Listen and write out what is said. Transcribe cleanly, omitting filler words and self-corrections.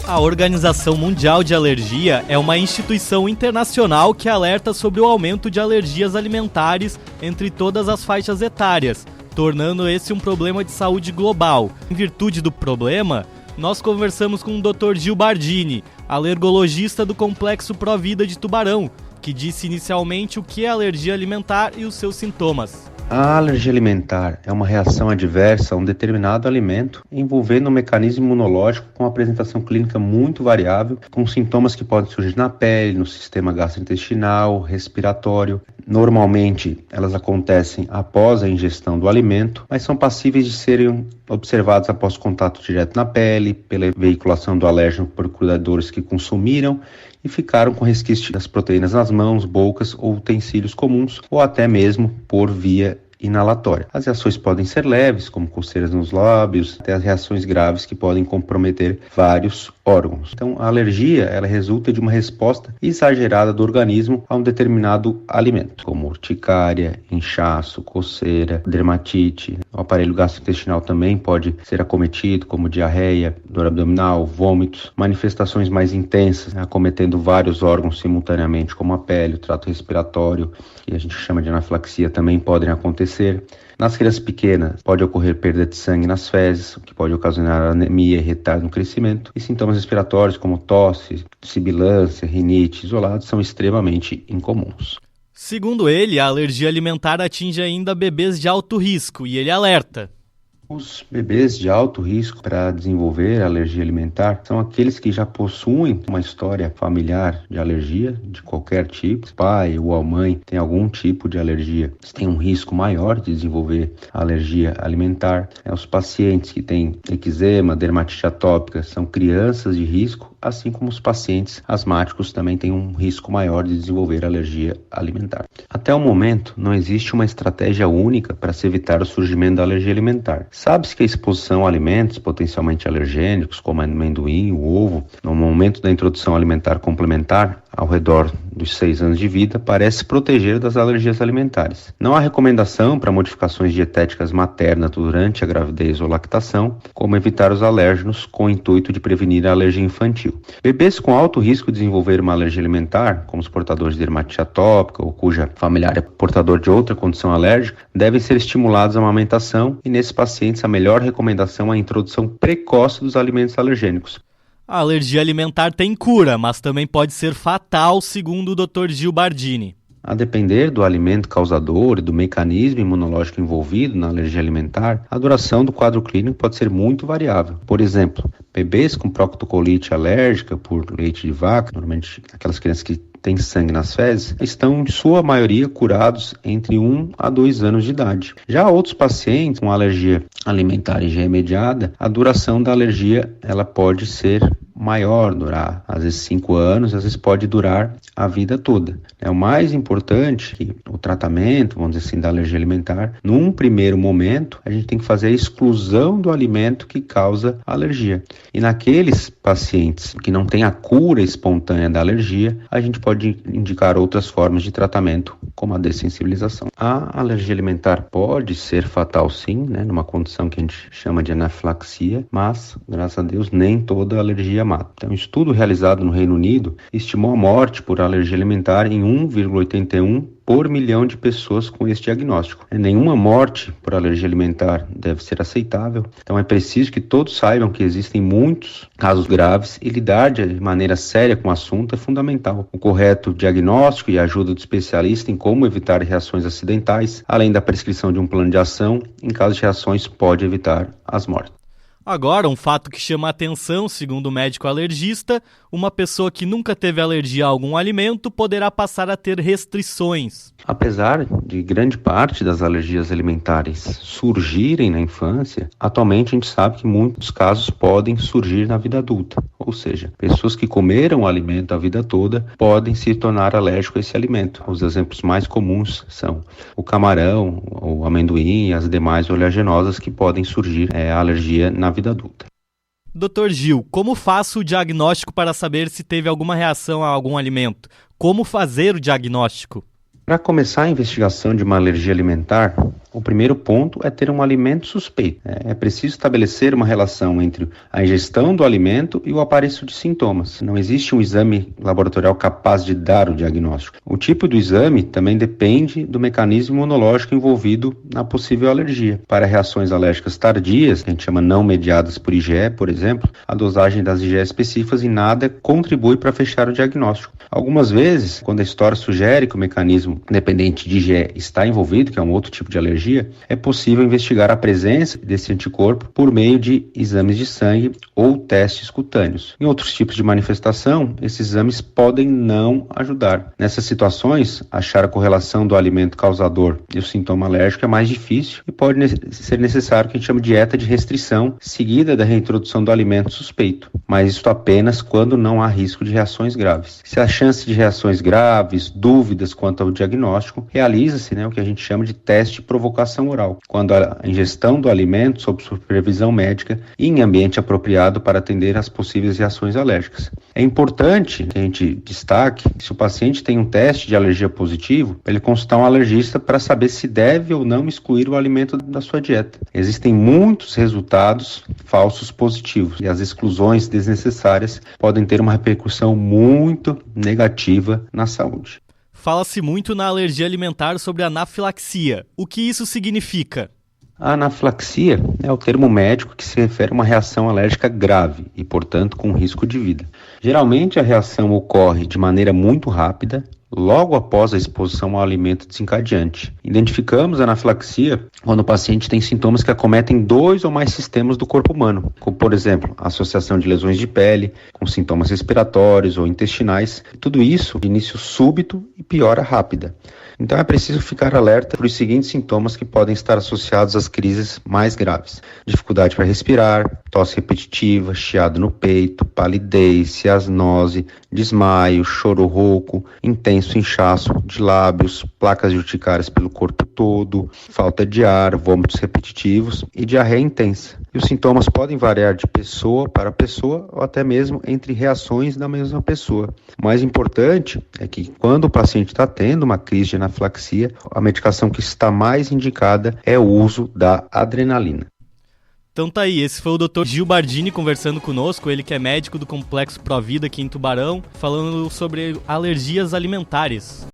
A Organização Mundial de Alergia é uma instituição internacional que alerta sobre o aumento de alergias alimentares entre todas as faixas etárias, tornando esse um problema de saúde global. Em virtude do problema, nós conversamos com o Dr. Gil Bardini, alergologista do Complexo Provida de Tubarão, que disse inicialmente o que é alergia alimentar e os seus sintomas. A alergia alimentar é uma reação adversa a um determinado alimento envolvendo um mecanismo imunológico com apresentação clínica muito variável, com sintomas que podem surgir na pele, no sistema gastrointestinal, respiratório. Normalmente, elas acontecem após a ingestão do alimento, mas são passíveis de serem observadas após contato direto na pele, pela veiculação do alérgeno por cuidadores que consumiram e ficaram com resquício das proteínas nas mãos, bocas ou utensílios comuns, ou até mesmo por via inalatória. As reações podem ser leves, como coceiras nos lábios, até as reações graves que podem comprometer vários órgãos. Então, a alergia, ela resulta de uma resposta exagerada do organismo a um determinado alimento, como urticária, inchaço, coceira, dermatite. O aparelho gastrointestinal também pode ser acometido, como diarreia, dor abdominal, vômitos, manifestações mais intensas, acometendo vários órgãos simultaneamente, como a pele, o trato respiratório, que a gente chama de anafilaxia, também podem acontecer. Nas crianças pequenas, pode ocorrer perda de sangue nas fezes, o que pode ocasionar anemia e retardo no crescimento, e sintomas respiratórios como tosse, sibilância, rinite isolados são extremamente incomuns. Segundo ele, a alergia alimentar atinge ainda bebês de alto risco e ele alerta. Os bebês de alto risco para desenvolver alergia alimentar são aqueles que já possuem uma história familiar de alergia de qualquer tipo. O pai ou a mãe tem algum tipo de alergia, eles têm um risco maior de desenvolver alergia alimentar. Os pacientes que têm eczema, dermatite atópica são crianças de risco, assim como os pacientes asmáticos também têm um risco maior de desenvolver alergia alimentar. Até o momento, não existe uma estratégia única para se evitar o surgimento da alergia alimentar. Sabe-se que a exposição a alimentos potencialmente alergênicos, como amendoim, o ovo, no momento da introdução alimentar complementar, ao redor dos 6 anos de vida, parece proteger das alergias alimentares. Não há recomendação para modificações dietéticas maternas durante a gravidez ou lactação, como evitar os alérgenos com o intuito de prevenir a alergia infantil. Bebês com alto risco de desenvolver uma alergia alimentar, como os portadores de dermatite atópica ou cuja familiar é portador de outra condição alérgica, devem ser estimulados à amamentação e, nesses pacientes, a melhor recomendação é a introdução precoce dos alimentos alergênicos. A alergia alimentar tem cura, mas também pode ser fatal, segundo o Dr. Gil Bardini. A depender do alimento causador e do mecanismo imunológico envolvido na alergia alimentar, a duração do quadro clínico pode ser muito variável. Por exemplo, bebês com proctocolite alérgica por leite de vaca, normalmente aquelas crianças que têm sangue nas fezes, estão, em sua maioria, curados entre 1 a 2 anos de idade. Já outros pacientes com alergia alimentar e já remediada, a duração da alergia ela pode ser maior, durar às vezes 5 anos, às vezes pode durar a vida toda. O mais importante é que o tratamento, vamos dizer assim, da alergia alimentar, num primeiro momento, a gente tem que fazer a exclusão do alimento que causa alergia. E naqueles pacientes que não têm a cura espontânea da alergia, a gente pode indicar outras formas de tratamento, como a dessensibilização. A alergia alimentar pode ser fatal sim, numa condição que a gente chama de anafilaxia, mas, graças a Deus, nem toda alergia mata. Então, um estudo realizado no Reino Unido estimou a morte por alergia alimentar em 1,81 por milhão de pessoas com esse diagnóstico. Nenhuma morte por alergia alimentar deve ser aceitável, então é preciso que todos saibam que existem muitos casos graves e lidar de maneira séria com o assunto é fundamental. O correto diagnóstico e a ajuda do especialista em como evitar reações acidentais, além da prescrição de um plano de ação, em caso de reações pode evitar as mortes. Agora, um fato que chama a atenção, segundo o médico alergista, uma pessoa que nunca teve alergia a algum alimento poderá passar a ter restrições. Apesar de grande parte das alergias alimentares surgirem na infância, atualmente a gente sabe que muitos casos podem surgir na vida adulta. Ou seja, pessoas que comeram o alimento a vida toda podem se tornar alérgicos a esse alimento. Os exemplos mais comuns são o camarão, o amendoim e as demais oleaginosas que podem surgir a alergia na vida adulta. Dr. Gil, como faço o diagnóstico para saber se teve alguma reação a algum alimento? Como fazer o diagnóstico? Para começar a investigação de uma alergia alimentar, O primeiro ponto é ter um alimento suspeito. É preciso estabelecer uma relação entre a ingestão do alimento e o aparecimento de sintomas. Não existe um exame laboratorial capaz de dar o diagnóstico. O tipo do exame também depende do mecanismo imunológico envolvido na possível alergia. Para reações alérgicas tardias, que a gente chama não mediadas por IgE, por exemplo, a dosagem das IgE específicas em nada contribui para fechar o diagnóstico. Algumas vezes, quando a história sugere que o mecanismo dependente de IgE está envolvido, que é um outro tipo de alergia, é possível investigar a presença desse anticorpo por meio de exames de sangue ou testes cutâneos. Em outros tipos de manifestação, esses exames podem não ajudar. Nessas situações, achar a correlação do alimento causador e o sintoma alérgico é mais difícil e pode ser necessário o que a gente chama de dieta de restrição, seguida da reintrodução do alimento suspeito, mas isso apenas quando não há risco de reações graves. Se a chance de reações graves, dúvidas quanto ao diagnóstico, realiza-se o que a gente chama de teste de provocação oral, quando a ingestão do alimento sob supervisão médica e em ambiente apropriado para atender às possíveis reações alérgicas. É importante que a gente destaque que se o paciente tem um teste de alergia positivo, ele consultar um alergista para saber se deve ou não excluir o alimento da sua dieta. Existem muitos resultados falsos positivos e as exclusões desnecessárias podem ter uma repercussão muito negativa na saúde. Fala-se muito na alergia alimentar sobre anafilaxia. O que isso significa? A anafilaxia é o termo médico que se refere a uma reação alérgica grave e, portanto, com risco de vida. Geralmente, a reação ocorre de maneira muito rápida, logo após a exposição ao alimento desencadeante. Identificamos a anafilaxia quando o paciente tem sintomas que acometem 2 ou mais sistemas do corpo humano, como, por exemplo, a associação de lesões de pele, com sintomas respiratórios ou intestinais. Tudo isso de início súbito e piora rápida. Então é preciso ficar alerta para os seguintes sintomas que podem estar associados às crises mais graves: dificuldade para respirar, tosse repetitiva, chiado no peito, palidez, ciasnose, desmaio, choro rouco, intenso inchaço de lábios, placas urticárias pelo corpo todo, falta de ar, vômitos repetitivos e diarreia intensa. E os sintomas podem variar de pessoa para pessoa ou até mesmo entre reações da mesma pessoa. O mais importante é que quando o paciente está tendo uma crise de anafilaxia, a medicação que está mais indicada é o uso da adrenalina. Então tá aí, esse foi o Dr. Gil Bardini conversando conosco, ele que é médico do Complexo Provida aqui em Tubarão, falando sobre alergias alimentares.